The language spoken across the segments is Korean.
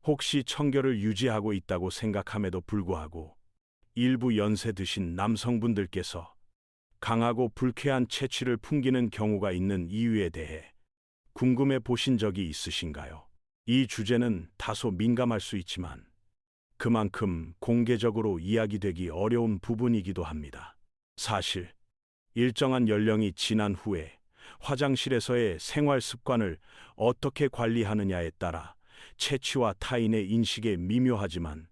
혹시 청결을 유지하고 있다고 생각함에도 불구하고 일부 연세 드신 남성분들께서 강하고 불쾌한 체취를 풍기는 경우가 있는 이유에 대해 궁금해 보신 적이 있으신가요? 이 주제는 다소 민감할 수 있지만 그만큼 공개적으로 이야기되기 어려운 부분이기도 합니다. 사실 일정한 연령이 지난 후에 화장실에서의 생활 습관을 어떻게 관리하느냐에 따라 체취와 타인의 인식에 미묘하지만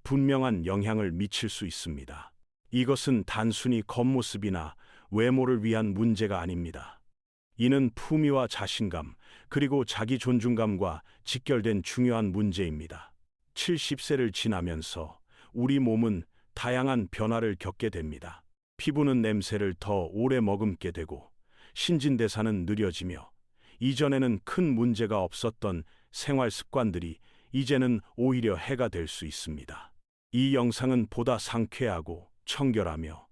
분명한 영향을 미칠 수 있습니다. 이것은 단순히 겉모습이나 외모를 위한 문제가 아닙니다. 이는 품위와 자신감, 그리고 자기 존중감과 직결된 중요한 문제입니다. 70세를 지나면서 우리 몸은 다양한 변화를 겪게 됩니다. 피부는 냄새를 더 오래 머금게 되고 신진대사는 느려지며 이전에는 큰 문제가 없었던 생활 습관들이 이제는 오히려 해가 될 수 있습니다. 이 영상은 보다 상쾌하고 청결하며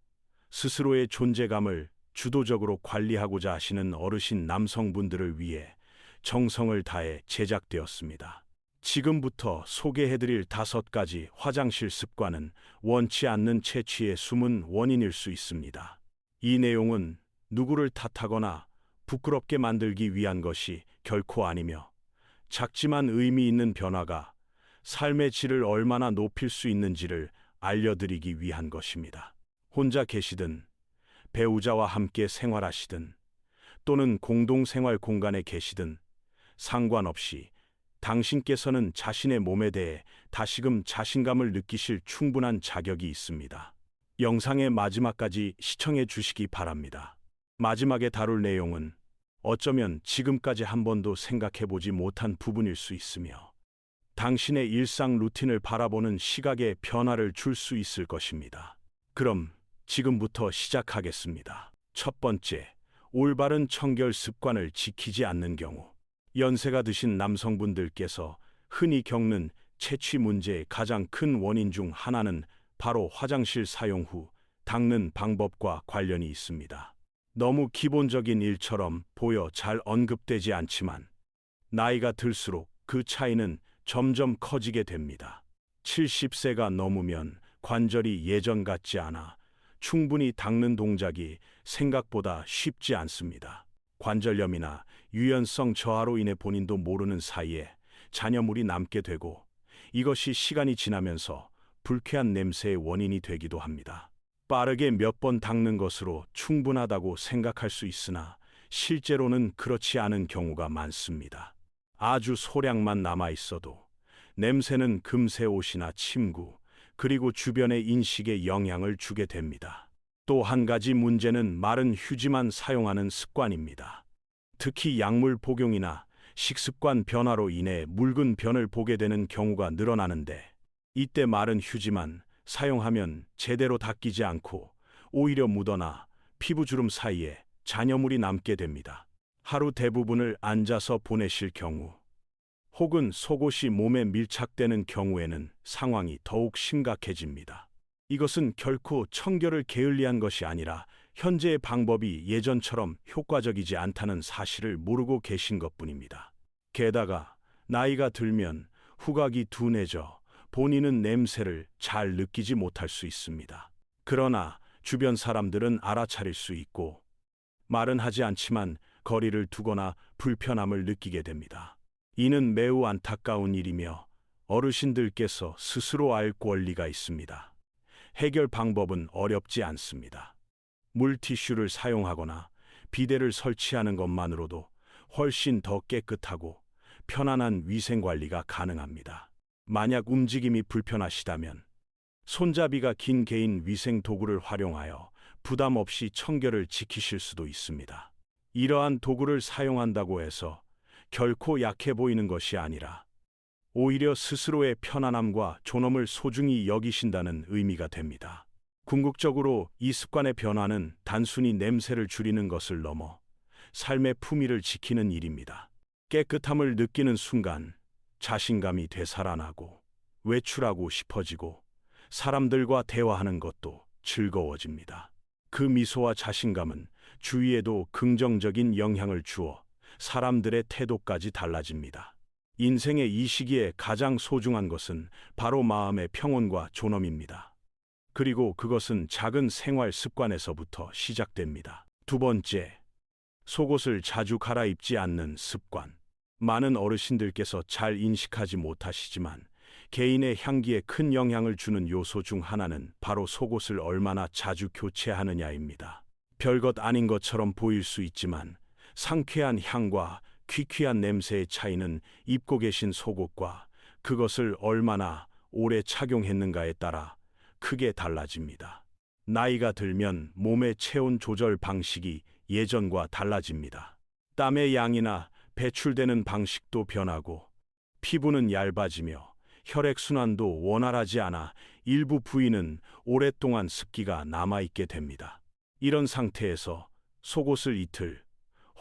스스로의 존재감을 주도적으로 관리하고자 하시는 어르신 남성분들을 위해 정성을 다해 제작되었습니다. 지금부터 소개해드릴 5가지 화장실 습관은 원치 않는 체취의 숨은 원인일 수 있습니다. 이 내용은 누구를 탓하거나 부끄럽게 만들기 위한 것이 결코 아니며 작지만 의미 있는 변화가 삶의 질을 얼마나 높일 수 있는지를 알려드리기 위한 것입니다. 혼자 계시든 배우자와 함께 생활하시든 또는 공동생활 공간에 계시든 상관없이 당신께서는 자신의 몸에 대해 다시금 자신감을 느끼실 충분한 자격이 있습니다. 영상의 마지막까지 시청해 주시기 바랍니다. 마지막에 다룰 내용은 어쩌면 지금까지 한 번도 생각해 보지 못한 부분일 수 있으며 당신의 일상 루틴을 바라보는 시각에 변화를 줄 수 있을 것입니다. 그럼 지금부터 시작하겠습니다. 첫 번째, 올바른 청결 습관을 지키지 않는 경우. 연세가 드신 남성분들께서 흔히 겪는 체취 문제의 가장 큰 원인 중 하나는 바로 화장실 사용 후 닦는 방법과 관련이 있습니다. 너무 기본적인 일처럼 보여 잘 언급되지 않지만 나이가 들수록 그 차이는 점점 커지게 됩니다. 70세가 넘으면 관절이 예전 같지 않아 충분히 닦는 동작이 생각보다 쉽지 않습니다. 관절염이나 유연성 저하로 인해 본인도 모르는 사이에 잔여물이 남게 되고 이것이 시간이 지나면서 불쾌한 냄새의 원인이 되기도 합니다. 빠르게 몇 번 닦는 것으로 충분하다고 생각할 수 있으나 실제로는 그렇지 않은 경우가 많습니다. 아주 소량만 남아 있어도 냄새는 금세 옷이나 침구, 그리고 주변의 인식에 영향을 주게 됩니다. 또 한 가지 문제는 마른 휴지만 사용하는 습관입니다. 특히 약물 복용이나 식습관 변화로 인해 묽은 변을 보게 되는 경우가 늘어나는데 이때 마른 휴지만 사용하면 제대로 닦이지 않고 오히려 묻어나 피부주름 사이에 잔여물이 남게 됩니다. 하루 대부분을 앉아서 보내실 경우 혹은 속옷이 몸에 밀착되는 경우에는 상황이 더욱 심각해집니다. 이것은 결코 청결을 게을리한 것이 아니라 현재의 방법이 예전처럼 효과적이지 않다는 사실을 모르고 계신 것뿐입니다. 게다가 나이가 들면 후각이 둔해져 본인은 냄새를 잘 느끼지 못할 수 있습니다. 그러나 주변 사람들은 알아차릴 수 있고 말은 하지 않지만 거리를 두거나 불편함을 느끼게 됩니다. 이는 매우 안타까운 일이며 어르신들께서 스스로 알 권리가 있습니다. 해결 방법은 어렵지 않습니다. 물티슈를 사용하거나 비데를 설치하는 것만으로도 훨씬 더 깨끗하고 편안한 위생관리가 가능합니다. 만약 움직임이 불편하시다면 손잡이가 긴 개인 위생 도구를 활용하여 부담 없이 청결을 지키실 수도 있습니다. 이러한 도구를 사용한다고 해서 결코 약해 보이는 것이 아니라 오히려 스스로의 편안함과 존엄을 소중히 여기신다는 의미가 됩니다. 궁극적으로 이 습관의 변화는 단순히 냄새를 줄이는 것을 넘어 삶의 품위를 지키는 일입니다. 깨끗함을 느끼는 순간 자신감이 되살아나고 외출하고 싶어지고 사람들과 대화하는 것도 즐거워집니다. 그 미소와 자신감은 주위에도 긍정적인 영향을 주어 사람들의 태도까지 달라집니다. 인생의 이 시기에 가장 소중한 것은 바로 마음의 평온과 존엄입니다. 그리고 그것은 작은 생활 습관에서부터 시작됩니다. 두 번째, 속옷을 자주 갈아입지 않는 습관. 많은 어르신들께서 잘 인식하지 못하시지만 개인의 향기에 큰 영향을 주는 요소 중 하나는 바로 속옷을 얼마나 자주 교체하느냐입니다. 별것 아닌 것처럼 보일 수 있지만 상쾌한 향과 귀퀴한 냄새의 차이는 입고 계신 속옷과 그것을 얼마나 오래 착용했는가에 따라 크게 달라집니다. 나이가 들면 몸의 체온 조절 방식이 예전과 달라집니다. 땀의 양이나 배출되는 방식도 변하고 피부는 얇아지며 혈액순환도 원활하지 않아 일부 부위는 오랫동안 습기가 남아있게 됩니다. 이런 상태에서 속옷을 이틀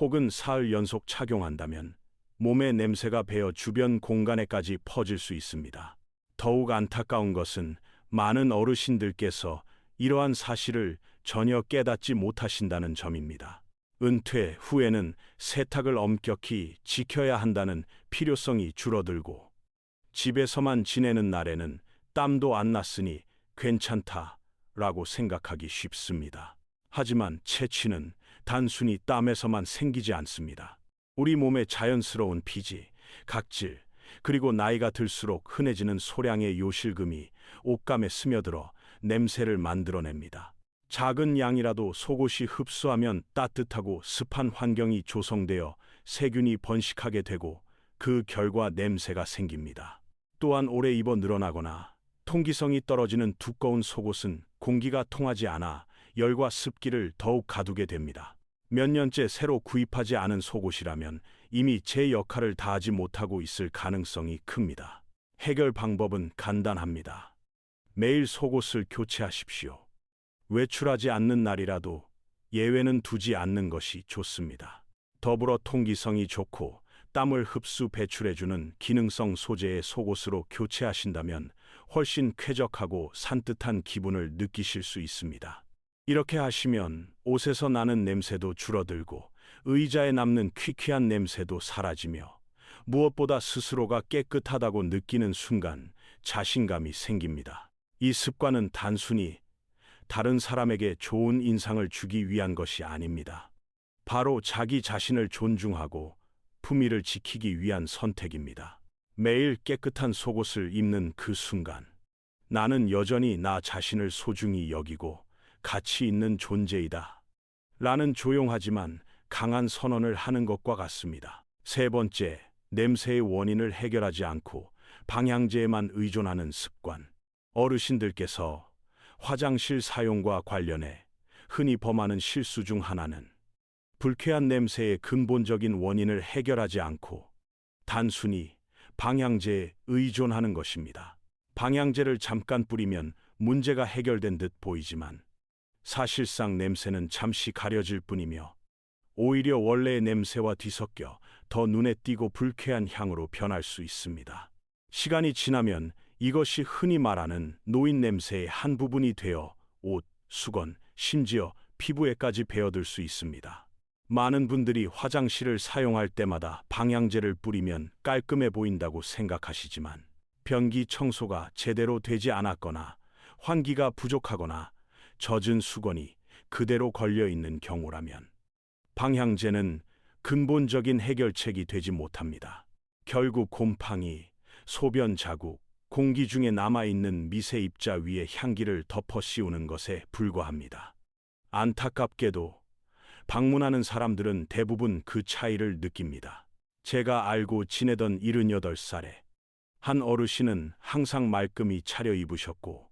혹은 사흘 연속 착용한다면 몸의 냄새가 배어 주변 공간에까지 퍼질 수 있습니다. 더욱 안타까운 것은 많은 어르신들께서 이러한 사실을 전혀 깨닫지 못하신다는 점입니다. 은퇴 후에는 세탁을 엄격히 지켜야 한다는 필요성이 줄어들고 집에서만 지내는 날에는 땀도 안 났으니 괜찮다라고 생각하기 쉽습니다. 하지만 체취는 단순히 땀에서만 생기지 않습니다. 우리 몸의 자연스러운 피지, 각질, 그리고 나이가 들수록 흔해지는 소량의 요실금이 옷감에 스며들어 냄새를 만들어냅니다. 작은 양이라도 속옷이 흡수하면 따뜻하고 습한 환경이 조성되어 세균이 번식하게 되고 그 결과 냄새가 생깁니다. 또한 오래 입어 늘어나거나 통기성이 떨어지는 두꺼운 속옷은 공기가 통하지 않아 열과 습기를 더욱 가두게 됩니다. 몇 년째 새로 구입하지 않은 속옷이라면 이미 제 역할을 다하지 못하고 있을 가능성이 큽니다. 해결 방법은 간단합니다. 매일 속옷을 교체하십시오. 외출하지 않는 날이라도 예외는 두지 않는 것이 좋습니다. 더불어 통기성이 좋고 땀을 흡수 배출해주는 기능성 소재의 속옷으로 교체하신다면 훨씬 쾌적하고 산뜻한 기분을 느끼실 수 있습니다. 이렇게 하시면 옷에서 나는 냄새도 줄어들고 의자에 남는 퀴퀴한 냄새도 사라지며 무엇보다 스스로가 깨끗하다고 느끼는 순간 자신감이 생깁니다. 이 습관은 단순히 다른 사람에게 좋은 인상을 주기 위한 것이 아닙니다. 바로 자기 자신을 존중하고 품위를 지키기 위한 선택입니다. 매일 깨끗한 속옷을 입는 그 순간, 나는 여전히 나 자신을 소중히 여기고 가치 있는 존재이다. 라는 조용하지만 강한 선언을 하는 것과 같습니다. 세 번째, 냄새의 원인을 해결하지 않고 방향제에만 의존하는 습관. 어르신들께서 화장실 사용과 관련해 흔히 범하는 실수 중 하나는 불쾌한 냄새의 근본적인 원인을 해결하지 않고 단순히 방향제에 의존하는 것입니다. 방향제를 잠깐 뿌리면 문제가 해결된 듯 보이지만 사실상 냄새는 잠시 가려질 뿐이며 오히려 원래의 냄새와 뒤섞여 더 눈에 띄고 불쾌한 향으로 변할 수 있습니다. 시간이 지나면 이것이 흔히 말하는 노인 냄새의 한 부분이 되어 옷, 수건, 심지어 피부에까지 배어들 수 있습니다. 많은 분들이 화장실을 사용할 때마다 방향제를 뿌리면 깔끔해 보인다고 생각하시지만 변기 청소가 제대로 되지 않았거나 환기가 부족하거나 젖은 수건이 그대로 걸려 있는 경우라면 방향제는 근본적인 해결책이 되지 못합니다. 결국 곰팡이, 소변 자국, 공기 중에 남아있는 미세 입자 위에 향기를 덮어 씌우는 것에 불과합니다. 안타깝게도 방문하는 사람들은 대부분 그 차이를 느낍니다. 제가 알고 지내던 78살의 한 어르신은 항상 말끔히 차려입으셨고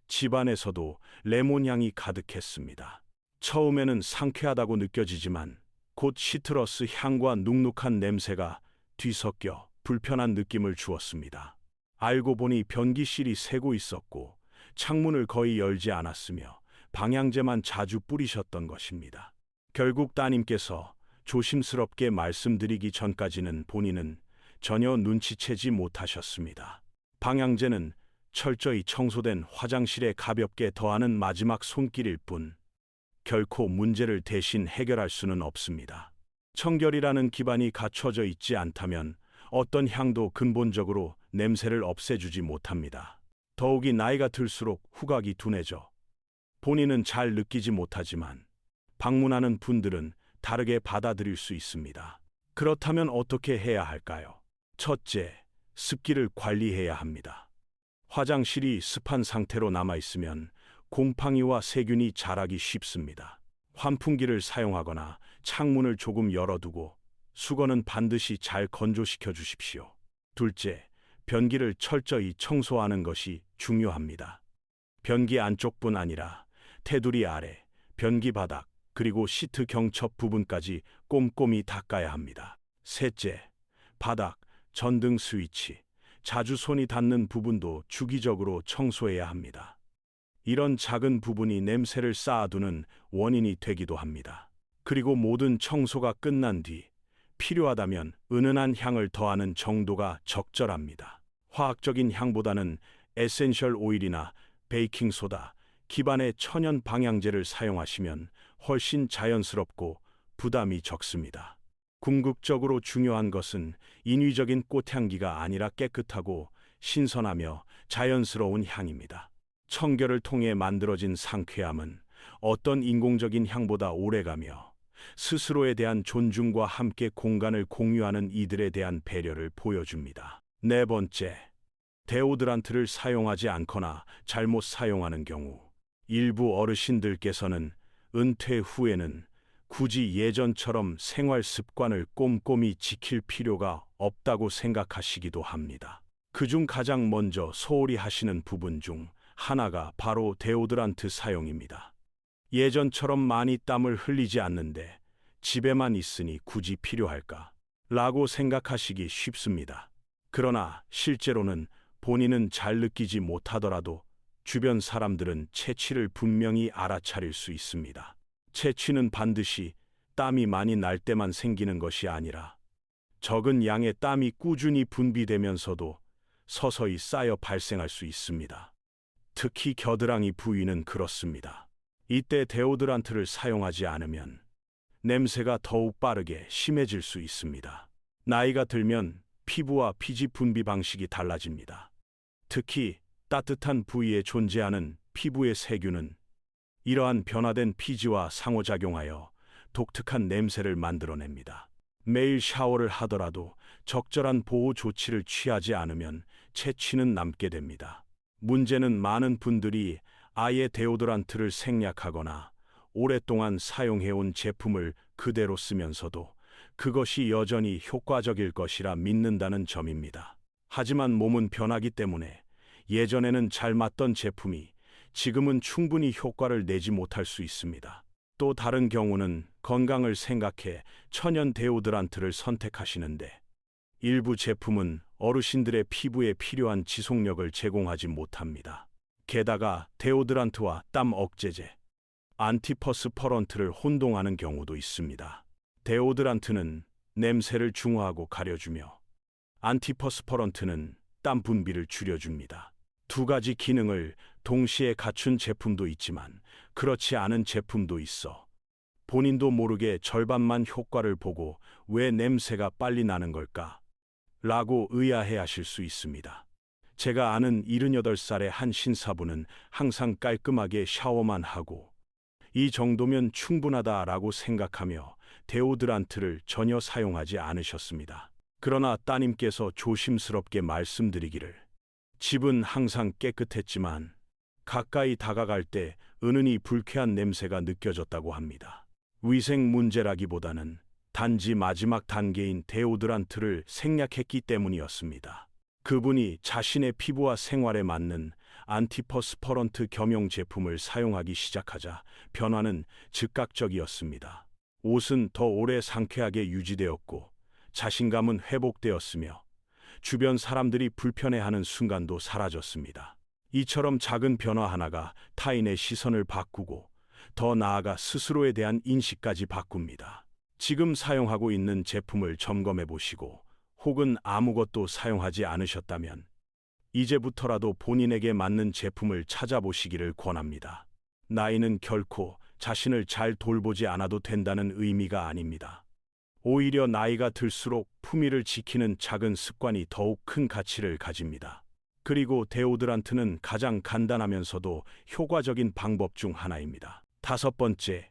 집안에서도 레몬향이 가득했습니다. 처음에는 상쾌하다고 느껴지지만 곧 시트러스 향과 눅눅한 냄새가 뒤섞여 불편한 느낌을 주었습니다. 알고 보니 변기실이 새고 있었고 창문을 거의 열지 않았으며 방향제만 자주 뿌리셨던 것입니다. 결국 따님께서 조심스럽게 말씀드리기 전까지는 본인은 전혀 눈치채지 못하셨습니다. 방향제는 철저히 청소된 화장실에 가볍게 더하는 마지막 손길일 뿐 결코 문제를 대신 해결할 수는 없습니다. 청결이라는 기반이 갖춰져 있지 않다면 어떤 향도 근본적으로 냄새를 없애주지 못합니다. 더욱이 나이가 들수록 후각이 둔해져 본인은 잘 느끼지 못하지만 방문하는 분들은 다르게 받아들일 수 있습니다. 그렇다면 어떻게 해야 할까요? 첫째, 습기를 관리해야 합니다. 화장실이 습한 상태로 남아있으면 곰팡이와 세균이 자라기 쉽습니다. 환풍기를 사용하거나 창문을 조금 열어두고 수건은 반드시 잘 건조시켜 주십시오. 둘째, 변기를 철저히 청소하는 것이 중요합니다. 변기 안쪽뿐 아니라 테두리 아래, 변기 바닥, 그리고 시트 경첩 부분까지 꼼꼼히 닦아야 합니다. 셋째, 바닥, 전등 스위치, 자주 손이 닿는 부분도 주기적으로 청소해야 합니다. 이런 작은 부분이 냄새를 쌓아두는 원인이 되기도 합니다. 그리고 모든 청소가 끝난 뒤 필요하다면 은은한 향을 더하는 정도가 적절합니다. 화학적인 향보다는 에센셜 오일이나 베이킹소다, 기반의 천연 방향제를 사용하시면 훨씬 자연스럽고 부담이 적습니다. 궁극적으로 중요한 것은 인위적인 꽃향기가 아니라 깨끗하고 신선하며 자연스러운 향입니다. 청결을 통해 만들어진 상쾌함은 어떤 인공적인 향보다 오래가며 스스로에 대한 존중과 함께 공간을 공유하는 이들에 대한 배려를 보여줍니다. 네 번째, 데오드란트를 사용하지 않거나 잘못 사용하는 경우. 일부 어르신들께서는 은퇴 후에는 굳이 예전처럼 생활 습관을 꼼꼼히 지킬 필요가 없다고 생각하시기도 합니다. 그중 가장 먼저 소홀히 하시는 부분 중 하나가 바로 데오드란트 사용입니다. 예전처럼 많이 땀을 흘리지 않는데 집에만 있으니 굳이 필요할까? 라고 생각하시기 쉽습니다. 그러나 실제로는 본인은 잘 느끼지 못하더라도 주변 사람들은 체취를 분명히 알아차릴 수 있습니다. 체취는 반드시 땀이 많이 날 때만 생기는 것이 아니라 적은 양의 땀이 꾸준히 분비되면서도 서서히 쌓여 발생할 수 있습니다. 특히 겨드랑이 부위는 그렇습니다. 이때 데오드란트를 사용하지 않으면 냄새가 더욱 빠르게 심해질 수 있습니다. 나이가 들면 피부와 피지 분비 방식이 달라집니다. 특히 따뜻한 부위에 존재하는 피부의 세균은 이러한 변화된 피지와 상호작용하여 독특한 냄새를 만들어냅니다. 매일 샤워를 하더라도 적절한 보호 조치를 취하지 않으면 체취는 남게 됩니다. 문제는 많은 분들이 아예 데오드란트를 생략하거나 오랫동안 사용해온 제품을 그대로 쓰면서도 그것이 여전히 효과적일 것이라 믿는다는 점입니다. 하지만 몸은 변하기 때문에 예전에는 잘 맞던 제품이 지금은 충분히 효과를 내지 못할 수 있습니다. 또 다른 경우는 건강을 생각해 천연 데오드란트를 선택하시는데 일부 제품은 어르신들의 피부에 필요한 지속력을 제공하지 못합니다. 게다가 데오드란트와 땀 억제제, 안티퍼스퍼런트를 혼동하는 경우도 있습니다. 데오드란트는 냄새를 중화하고 가려주며 안티퍼스퍼런트는 땀 분비를 줄여줍니다. 두 가지 기능을 동시에 갖춘 제품도 있지만 그렇지 않은 제품도 있어 본인도 모르게 절반만 효과를 보고 왜 냄새가 빨리 나는 걸까? 라고 의아해 하실 수 있습니다. 제가 아는 78살의 한 신사부는 항상 깔끔하게 샤워만 하고 이 정도면 충분하다라고 생각하며 데오드란트를 전혀 사용하지 않으셨습니다. 그러나 따님께서 조심스럽게 말씀드리기를 집은 항상 깨끗했지만 가까이 다가갈 때 은은히 불쾌한 냄새가 느껴졌다고 합니다. 위생 문제라기보다는 단지 마지막 단계인 데오드란트를 생략했기 때문이었습니다. 그분이 자신의 피부와 생활에 맞는 안티퍼스퍼런트 겸용 제품을 사용하기 시작하자 변화는 즉각적이었습니다. 옷은 더 오래 상쾌하게 유지되었고 자신감은 회복되었으며 주변 사람들이 불편해하는 순간도 사라졌습니다. 이처럼 작은 변화 하나가 타인의 시선을 바꾸고 더 나아가 스스로에 대한 인식까지 바꿉니다. 지금 사용하고 있는 제품을 점검해 보시고 혹은 아무것도 사용하지 않으셨다면 이제부터라도 본인에게 맞는 제품을 찾아보시기를 권합니다. 나이는 결코 자신을 잘 돌보지 않아도 된다는 의미가 아닙니다. 오히려 나이가 들수록 품위를 지키는 작은 습관이 더욱 큰 가치를 가집니다. 그리고 데오드란트는 가장 간단하면서도 효과적인 방법 중 하나입니다. 다섯 번째,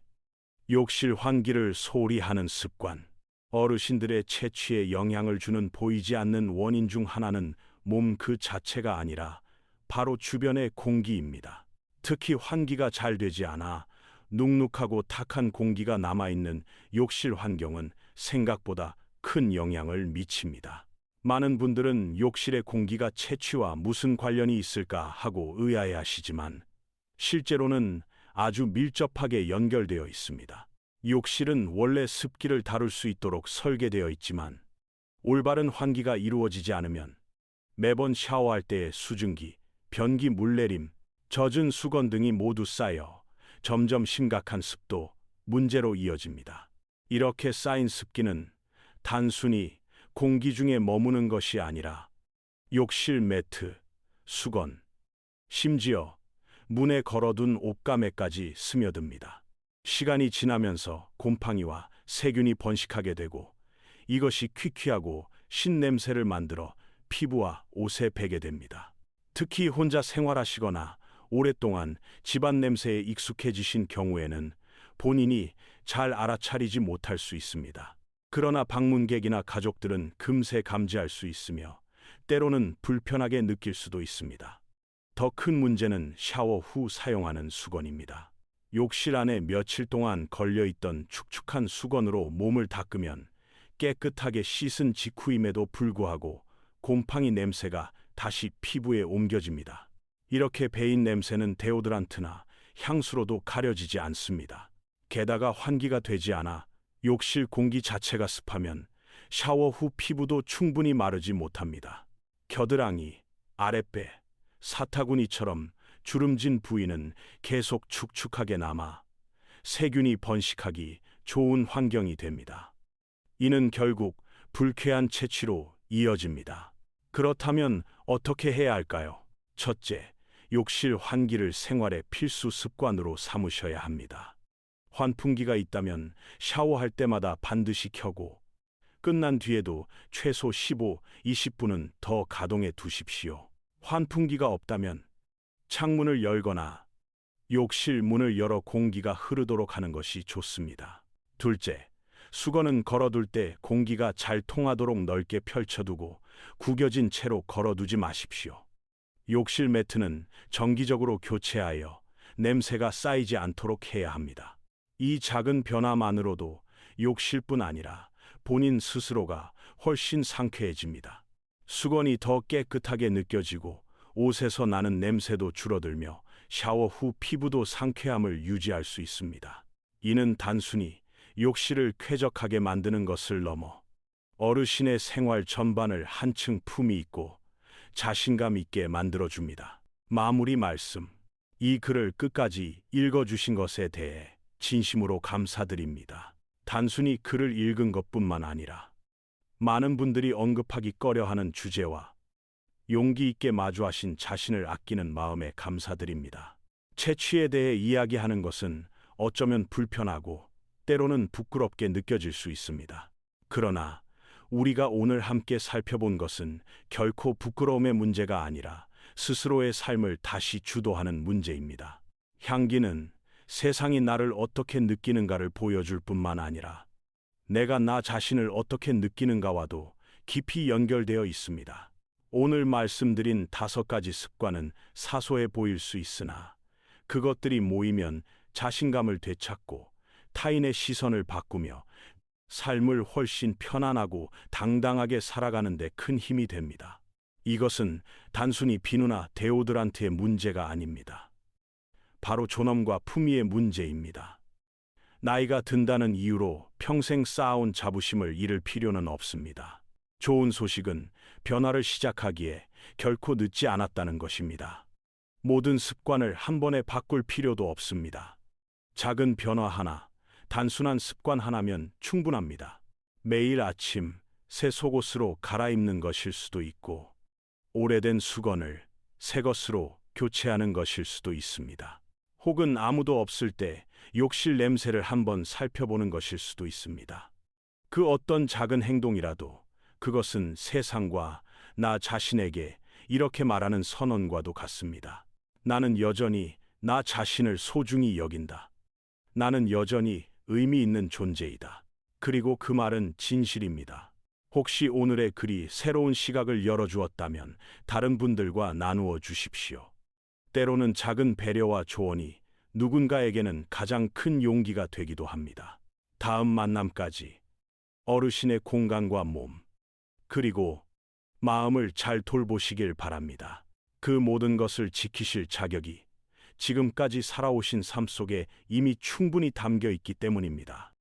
욕실 환기를 소홀히 하는 습관. 어르신들의 체취에 영향을 주는 보이지 않는 원인 중 하나는 몸 그 자체가 아니라 바로 주변의 공기입니다. 특히 환기가 잘 되지 않아 눅눅하고 탁한 공기가 남아있는 욕실 환경은 생각보다 큰 영향을 미칩니다. 많은 분들은 욕실의 공기가 채취와 무슨 관련이 있을까 하고 의아해하시지만 실제로는 아주 밀접하게 연결되어 있습니다. 욕실은 원래 습기를 다룰 수 있도록 설계되어 있지만 올바른 환기가 이루어지지 않으면 매번 샤워할 때의 수증기, 변기 물내림, 젖은 수건 등이 모두 쌓여 점점 심각한 습도 문제로 이어집니다. 이렇게 쌓인 습기는 단순히 공기 중에 머무는 것이 아니라 욕실 매트, 수건, 심지어 문에 걸어둔 옷가매까지 스며듭니다. 시간이 지나면서 곰팡이와 세균이 번식하게 되고 이것이 퀴퀴하고 신냄새를 만들어 피부와 옷에 배게 됩니다. 특히 혼자 생활하시거나 오랫동안 집안 냄새에 익숙해지신 경우에는 본인이 잘 알아차리지 못할 수 있습니다. 그러나 방문객이나 가족들은 금세 감지할 수 있으며 때로는 불편하게 느낄 수도 있습니다. 더 큰 문제는 샤워 후 사용하는 수건입니다. 욕실 안에 며칠 동안 걸려있던 축축한 수건으로 몸을 닦으면 깨끗하게 씻은 직후임에도 불구하고 곰팡이 냄새가 다시 피부에 옮겨집니다. 이렇게 배인 냄새는 데오드란트나 향수로도 가려지지 않습니다. 게다가 환기가 되지 않아 욕실 공기 자체가 습하면 샤워 후 피부도 충분히 마르지 못합니다. 겨드랑이, 아랫배, 사타구니처럼 주름진 부위는 계속 축축하게 남아 세균이 번식하기 좋은 환경이 됩니다. 이는 결국 불쾌한 채취로 이어집니다. 그렇다면 어떻게 해야 할까요? 첫째, 욕실 환기를 생활의 필수 습관으로 삼으셔야 합니다. 환풍기가 있다면 샤워할 때마다 반드시 켜고 끝난 뒤에도 최소 15, 20분은 더 가동해 두십시오. 환풍기가 없다면 창문을 열거나 욕실 문을 열어 공기가 흐르도록 하는 것이 좋습니다. 둘째, 수건은 걸어둘 때 공기가 잘 통하도록 넓게 펼쳐두고 구겨진 채로 걸어두지 마십시오. 욕실 매트는 정기적으로 교체하여 냄새가 쌓이지 않도록 해야 합니다. 이 작은 변화만으로도 욕실뿐 아니라 본인 스스로가 훨씬 상쾌해집니다. 수건이 더 깨끗하게 느껴지고 옷에서 나는 냄새도 줄어들며 샤워 후 피부도 상쾌함을 유지할 수 있습니다. 이는 단순히 욕실을 쾌적하게 만드는 것을 넘어 어르신의 생활 전반을 한층 품위 있고 자신감 있게 만들어줍니다. 마무리 말씀. 이 글을 끝까지 읽어주신 것에 대해 진심으로 감사드립니다. 단순히 글을 읽은 것뿐만 아니라 많은 분들이 언급하기 꺼려하는 주제와 용기 있게 마주하신 자신을 아끼는 마음에 감사드립니다. 채취에 대해 이야기하는 것은 어쩌면 불편하고 때로는 부끄럽게 느껴질 수 있습니다. 그러나 우리가 오늘 함께 살펴본 것은 결코 부끄러움의 문제가 아니라 스스로의 삶을 다시 주도하는 문제입니다. 향기는 세상이 나를 어떻게 느끼는가를 보여줄 뿐만 아니라 내가 나 자신을 어떻게 느끼는가와도 깊이 연결되어 있습니다. 오늘 말씀드린 5가지 습관은 사소해 보일 수 있으나 그것들이 모이면 자신감을 되찾고 타인의 시선을 바꾸며 삶을 훨씬 편안하고 당당하게 살아가는 데 큰 힘이 됩니다. 이것은 단순히 비누나 데오드란트의 문제가 아닙니다. 바로 존엄과 품위의 문제입니다. 나이가 든다는 이유로 평생 쌓아온 자부심을 잃을 필요는 없습니다. 좋은 소식은 변화를 시작하기에 결코 늦지 않았다는 것입니다. 모든 습관을 한 번에 바꿀 필요도 없습니다. 작은 변화 하나, 단순한 습관 하나면 충분합니다. 매일 아침 새 속옷으로 갈아입는 것일 수도 있고 오래된 수건을 새 것으로 교체하는 것일 수도 있습니다. 혹은 아무도 없을 때 욕실 냄새를 한번 살펴보는 것일 수도 있습니다. 그 어떤 작은 행동이라도 그것은 세상과 나 자신에게 이렇게 말하는 선언과도 같습니다. 나는 여전히 나 자신을 소중히 여긴다. 나는 여전히 의미 있는 존재이다. 그리고 그 말은 진실입니다. 혹시 오늘의 글이 새로운 시각을 열어주었다면 다른 분들과 나누어 주십시오. 때로는 작은 배려와 조언이 누군가에게는 가장 큰 용기가 되기도 합니다. 다음 만남까지 어르신의 건강과 몸, 그리고 마음을 잘 돌보시길 바랍니다. 그 모든 것을 지키실 자격이 지금까지 살아오신 삶 속에 이미 충분히 담겨 있기 때문입니다.